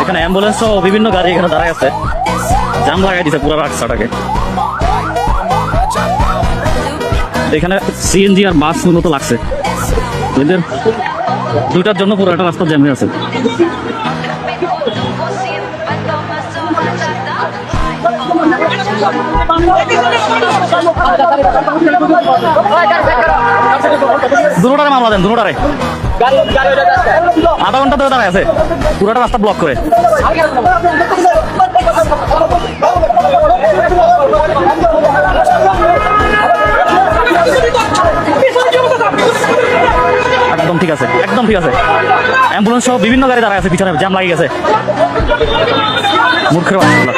এখানে অ্যাম্বুলেন্স ও বিভিন্ন গাড়ি এখানে দাঁড়ায় আছে, জাম লাগাই দিছে পুরো রাস্তাটাকে। এখানে সিএনজি আর বাস মতো লাগছে, এদের দুইটার জন্য পুরো একটা রাস্তা জ্যাম হয়ে আছে। দুটারে মামলা দেন, দুটারে আধা ঘন্টা ধরে দাঁড়ায় আছে, পুরোটা রাস্তা ব্লক করে। একদম ঠিক আছে, একদম ঠিক আছে। অ্যাম্বুলেন্স সহ বিভিন্ন গাড়ি দাঁড়ায় আছে, পিছনে জ্যাম লাগিয়ে গেছে। মূর্খের বাচ্চাগুলো।